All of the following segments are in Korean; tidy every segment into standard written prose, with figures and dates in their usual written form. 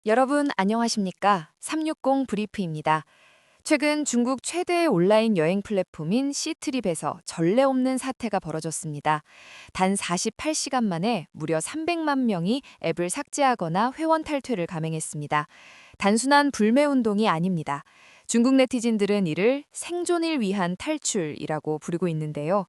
여러분 안녕하십니까? 360 브리프입니다. 최근 중국 최대의 온라인 여행 플랫폼인 시트립에서 전례 없는 사태가 벌어졌습니다. 단 48시간 만에 무려 300만 명이 앱을 삭제하거나 회원 탈퇴를 감행했습니다. 단순한 불매 운동이 아닙니다. 중국 네티즌들은 이를 생존을 위한 탈출이라고 부르고 있는데요.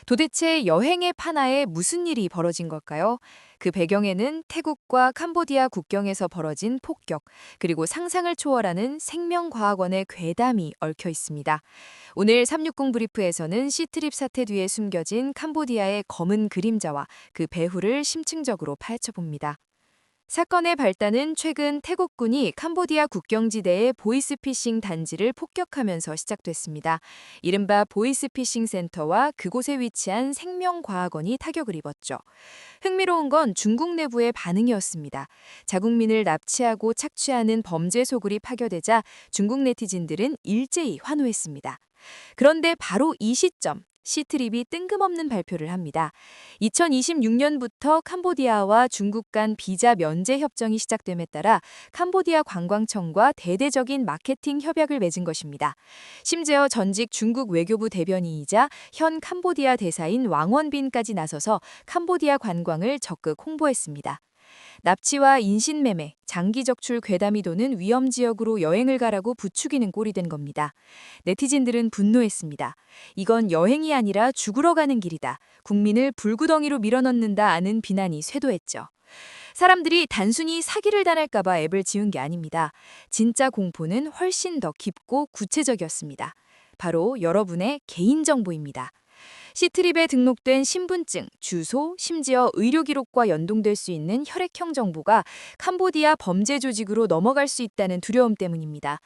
도대체 여행의 파나에 무슨 일이 벌어진 걸까요? 그 배경에는 태국과 캄보디아 국경에서 벌어진 폭격, 그리고 상상을 초월하는 생명과학원의 괴담이 얽혀 있습니다. 오늘 360 브리프에서는 시트립 사태 뒤에 숨겨진 캄보디아의 검은 그림자와 그 배후를 심층적으로 파헤쳐봅니다. 사건의 발단은 최근 태국군이 캄보디아 국경지대의 보이스피싱 단지를 폭격하면서 시작됐습니다. 이른바 보이스피싱 센터와 그곳에 위치한 생명과학원이 타격을 입었죠. 흥미로운 건 중국 내부의 반응이었습니다. 자국민을 납치하고 착취하는 범죄 소굴이 파괴되자 중국 네티즌들은 일제히 환호했습니다. 그런데 바로 이 시점, 시트립이 뜬금없는 발표를 합니다. 2026년부터 캄보디아와 중국 간 비자 면제 협정이 시작됨에 따라 캄보디아 관광청과 대대적인 마케팅 협약을 맺은 것입니다. 심지어 전직 중국 외교부 대변인이자 현 캄보디아 대사인 왕원빈까지 나서서 캄보디아 관광을 적극 홍보했습니다. 납치와 인신매매, 장기 적출 괴담이 도는 위험 지역으로 여행을 가라고 부추기는 꼴이 된 겁니다. 네티즌들은 분노했습니다. 이건 여행이 아니라 죽으러 가는 길이다. 국민을 불구덩이로 밀어넣는다는 비난이 쇄도했죠. 사람들이 단순히 사기를 당할까봐 앱을 지운 게 아닙니다. 진짜 공포는 훨씬 더 깊고 구체적이었습니다. 바로 여러분의 개인정보입니다. 시트립에 등록된 신분증, 주소, 심지어 의료 기록과 연동될 수 있는 혈액형 정보가 캄보디아 범죄 조직으로 넘어갈 수 있다는 두려움 때문입니다.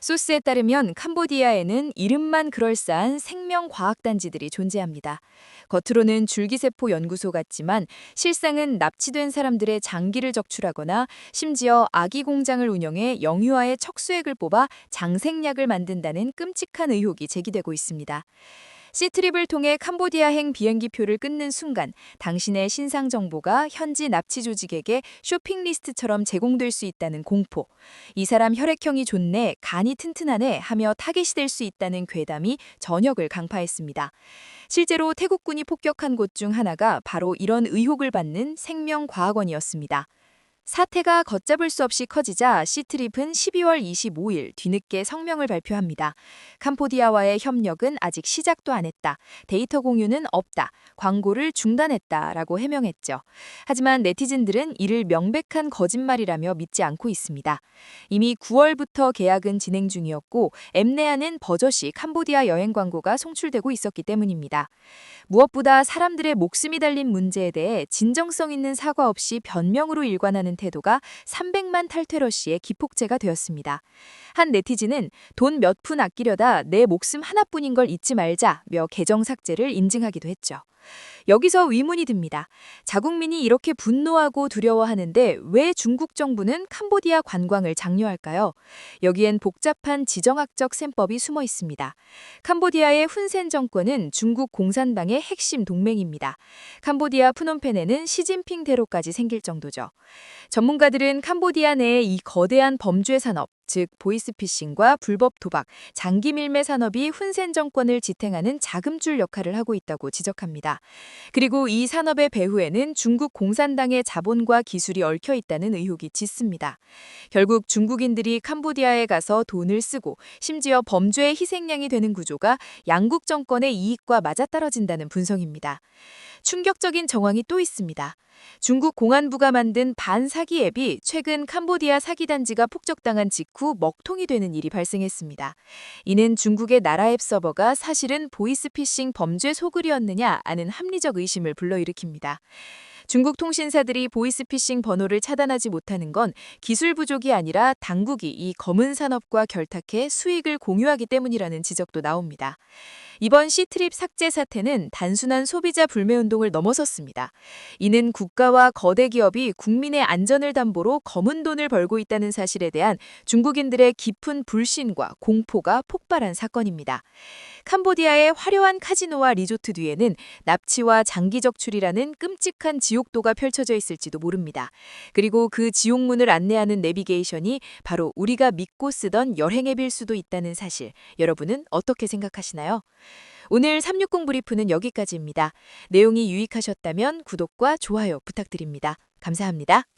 소스에 따르면 캄보디아에는 이름만 그럴싸한 생명과학단지들이 존재합니다. 겉으로는 줄기세포 연구소 같지만 실상은 납치된 사람들의 장기를 적출하거나 심지어 아기 공장을 운영해 영유아의 척수액을 뽑아 장생약을 만든다는 끔찍한 의혹이 제기되고 있습니다. 시트립을 통해 캄보디아행 비행기표를 끊는 순간 당신의 신상 정보가 현지 납치 조직에게 쇼핑 리스트처럼 제공될 수 있다는 공포, 이 사람 혈액형이 좋네, 간이 튼튼하네 하며 타깃이 될 수 있다는 괴담이 전역을 강파했습니다. 실제로 태국군이 폭격한 곳 중 하나가 바로 이런 의혹을 받는 생명과학원이었습니다. 사태가 걷잡을 수 없이 커지자 시트립은 12월 25일 뒤늦게 성명을 발표합니다. 캄보디아와의 협력은 아직 시작도 안 했다. 데이터 공유는 없다. 광고를 중단했다라고 해명했죠. 하지만 네티즌들은 이를 명백한 거짓말이라며 믿지 않고 있습니다. 이미 9월부터 계약은 진행 중이었고 앱 내에는 버젓이 캄보디아 여행 광고가 송출되고 있었기 때문입니다. 무엇보다 사람들의 목숨이 달린 문제에 대해 진정성 있는 사과 없이 변명으로 일관하는 태도가 300만 탈퇴러시의 기폭제가 되었습니다. 한 네티즌은 돈 몇 푼 아끼려다 내 목숨 하나뿐인 걸 잊지 말자며 계정 삭제를 인증하기도 했죠. 여기서 의문이 듭니다. 자국민이 이렇게 분노하고 두려워하는데 왜 중국 정부는 캄보디아 관광을 장려할까요? 여기엔 복잡한 지정학적 셈법이 숨어 있습니다. 캄보디아의 훈센 정권은 중국 공산당의 핵심 동맹입니다. 캄보디아 프놈펜에는 시진핑 대로까지 생길 정도죠. 전문가들은 캄보디아 내의 이 거대한 범죄 산업, 즉 보이스피싱과 불법 도박, 장기 밀매 산업이 훈센 정권을 지탱하는 자금줄 역할을 하고 있다고 지적합니다. 그리고 이 산업의 배후에는 중국 공산당의 자본과 기술이 얽혀 있다는 의혹이 짙습니다. 결국 중국인들이 캄보디아에 가서 돈을 쓰고 심지어 범죄의 희생양이 되는 구조가 양국 정권의 이익과 맞아떨어진다는 분석입니다. 충격적인 정황이 또 있습니다. 중국 공안부가 만든 반사기 앱이 최근 캄보디아 사기 단지가 폭격당한 직후 먹통이 되는 일이 발생했습니다. 이는 중국의 나라 앱 서버가 사실은 보이스피싱 범죄 소굴이었느냐 하는 합리적 의심을 불러일으킵니다. 중국 통신사들이 보이스피싱 번호를 차단하지 못하는 건 기술 부족이 아니라 당국이 이 검은 산업과 결탁해 수익을 공유하기 때문이라는 지적도 나옵니다. 이번 시트립 삭제 사태는 단순한 소비자 불매 운동을 넘어섰습니다. 이는 국가와 거대 기업이 국민의 안전을 담보로 검은 돈을 벌고 있다는 사실에 대한 중국인들의 깊은 불신과 공포가 폭발한 사건입니다. 캄보디아의 화려한 카지노와 리조트 뒤에는 납치와 장기 적출이라는 끔찍한 지옥도가 펼쳐져 있을지도 모릅니다. 그리고 그 지옥문을 안내하는 내비게이션이 바로 우리가 믿고 쓰던 여행 앱일 수도 있다는 사실, 여러분은 어떻게 생각하시나요? 오늘 360 브리프는 여기까지입니다. 내용이 유익하셨다면 구독과 좋아요 부탁드립니다. 감사합니다.